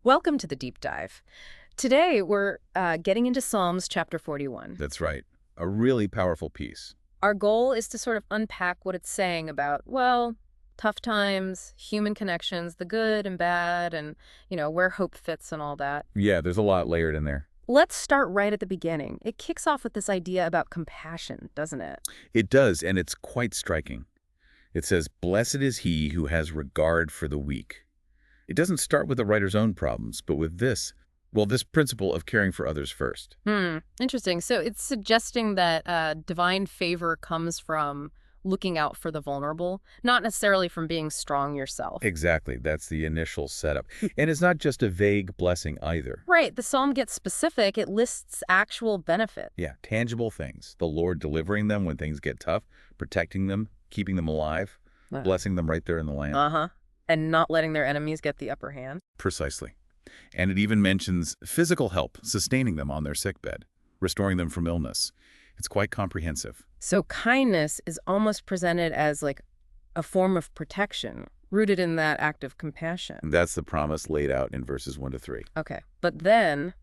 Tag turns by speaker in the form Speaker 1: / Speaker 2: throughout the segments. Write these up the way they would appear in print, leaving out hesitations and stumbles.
Speaker 1: Welcome to the deep dive. Today we're getting into Psalms chapter 41.
Speaker 2: That's right. A really powerful piece.
Speaker 1: Our goal is to sort of unpack what it's saying about, well, tough times, human connections, the good and bad, and, where hope fits and all that.
Speaker 2: Yeah, there's a lot layered in there.
Speaker 1: Let's start right at the beginning. It kicks off with this idea about compassion, doesn't it?
Speaker 2: It does, and it's quite striking. It says, "Blessed is he who has regard for the weak." It doesn't start with the writer's own problems, but with this principle of caring for others first.
Speaker 1: Interesting. So it's suggesting that divine favor comes from looking out for the vulnerable, not necessarily from being strong yourself.
Speaker 2: Exactly. That's the initial setup. And it's not just a vague blessing either.
Speaker 1: Right. The psalm gets specific. It lists actual benefit.
Speaker 2: Yeah, tangible things. The Lord delivering them when things get tough, protecting them, keeping them alive, blessing them right there in the land.
Speaker 1: Uh-huh. And not letting their enemies get the upper hand.
Speaker 2: Precisely. And it even mentions physical help, sustaining them on their sickbed, restoring them from illness. It's quite comprehensive.
Speaker 1: So kindness is almost presented as like a form of protection, rooted in that act of compassion.
Speaker 2: And that's the promise laid out in verses 1 to 3.
Speaker 1: Okay. But then,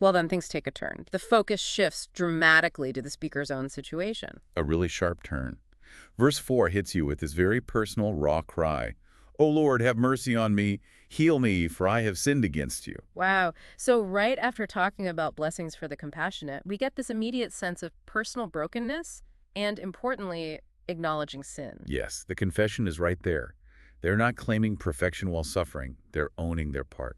Speaker 1: well, then things take a turn. The focus shifts dramatically to the speaker's own situation.
Speaker 2: A really sharp turn. Verse 4 hits you with this very personal, raw cry. "O Lord, have mercy on me. Heal me, for I have sinned against you."
Speaker 1: Wow. So right after talking about blessings for the compassionate, we get this immediate sense of personal brokenness and, importantly, acknowledging sin.
Speaker 2: Yes, the confession is right there. They're not claiming perfection while suffering. They're owning their part.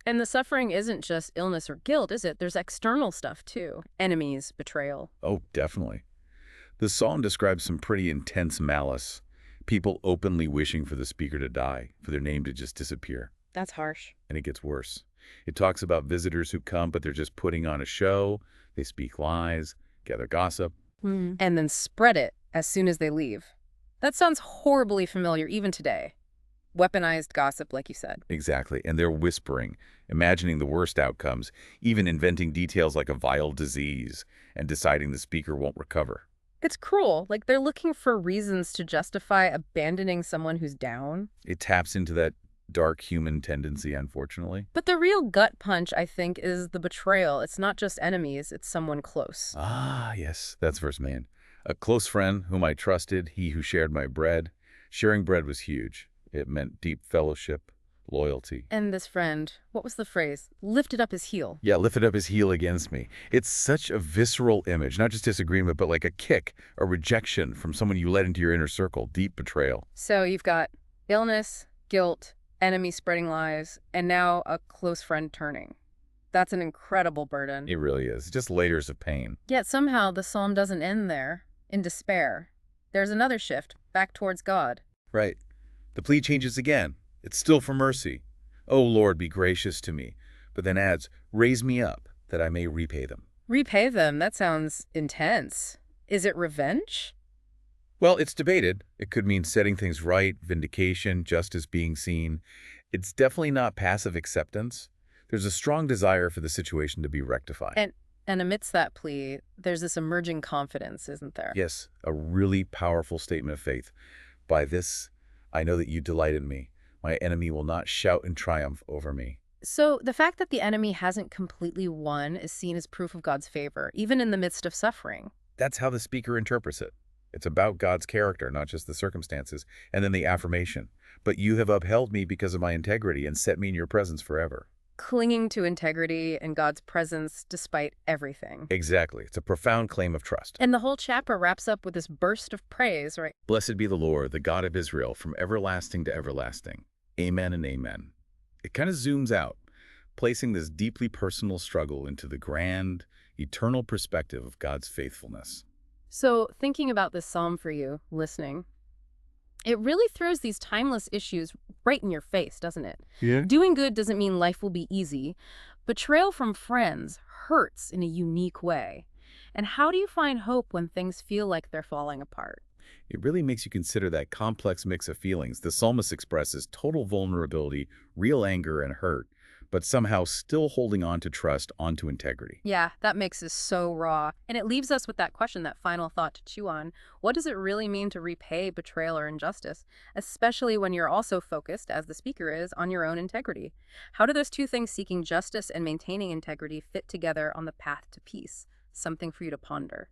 Speaker 1: And the suffering isn't just illness or guilt, is it? There's external stuff, too. Enemies, betrayal.
Speaker 2: Oh, definitely. The psalm describes some pretty intense malice. People openly wishing for the speaker to die, for their name to just disappear.
Speaker 1: That's harsh.
Speaker 2: And it gets worse. It talks about visitors who come, but they're just putting on a show. They speak lies, gather gossip.
Speaker 1: And then spread it as soon as they leave. That sounds horribly familiar even today. Weaponized gossip, like you said.
Speaker 2: Exactly. And they're whispering, imagining the worst outcomes, even inventing details like a vile disease and deciding the speaker won't recover.
Speaker 1: It's cruel. Like they're looking for reasons to justify abandoning someone who's down.
Speaker 2: It taps into that dark human tendency, unfortunately.
Speaker 1: But the real gut punch, I think, is the betrayal. It's not just enemies, it's someone close.
Speaker 2: Ah, yes, that's verse man. A close friend whom I trusted, he who shared my bread. Sharing bread was huge. It meant deep fellowship, loyalty.
Speaker 1: And this friend, what was the phrase? Lifted up his heel.
Speaker 2: Yeah, lifted up his heel against me. It's such a visceral image, not just disagreement, but like a kick, a rejection from someone you let into your inner circle, deep betrayal.
Speaker 1: So you've got illness, guilt, enemy spreading lies, and now a close friend turning. That's an incredible burden.
Speaker 2: It really is. Just layers of pain.
Speaker 1: Yet somehow the psalm doesn't end there, in despair. There's another shift, back towards God.
Speaker 2: Right. The plea changes again. It's still for mercy. "O Lord, be gracious to me." But then adds, "Raise me up, that I may repay them."
Speaker 1: Repay them, that sounds intense. Is it revenge?
Speaker 2: Well, it's debated. It could mean setting things right, vindication, justice being seen. It's definitely not passive acceptance. There's a strong desire for the situation to be rectified.
Speaker 1: And amidst that plea, there's this emerging confidence, isn't there?
Speaker 2: Yes, a really powerful statement of faith. "By this, I know that you delight in me. My enemy will not shout in triumph over me."
Speaker 1: So the fact that the enemy hasn't completely won is seen as proof of God's favor, even in the midst of suffering.
Speaker 2: That's how the speaker interprets it. It's about God's character, not just the circumstances. And then the affirmation. "But you have upheld me because of my integrity and set me in your presence forever."
Speaker 1: Clinging to integrity and God's presence despite everything.
Speaker 2: Exactly. It's a profound claim of trust.
Speaker 1: And the whole chapter wraps up with this burst of praise, right?
Speaker 2: "Blessed be the Lord, the God of Israel, from everlasting to everlasting. Amen and amen." It kind of zooms out, placing this deeply personal struggle into the grand, eternal perspective of God's faithfulness.
Speaker 1: So thinking about this psalm for you, listening, it really throws these timeless issues right in your face, doesn't it?
Speaker 2: Yeah.
Speaker 1: Doing good doesn't mean life will be easy. Betrayal from friends hurts in a unique way. And how do you find hope when things feel like they're falling apart?
Speaker 2: It really makes you consider that complex mix of feelings. The psalmist expresses total vulnerability, real anger, and hurt, but somehow still holding on to trust, onto integrity.
Speaker 1: Yeah, that mix is so raw. And it leaves us with that question, that final thought to chew on. What does it really mean to repay betrayal or injustice, especially when you're also focused, as the speaker is, on your own integrity? How do those two things, seeking justice and maintaining integrity, fit together on the path to peace? Something for you to ponder.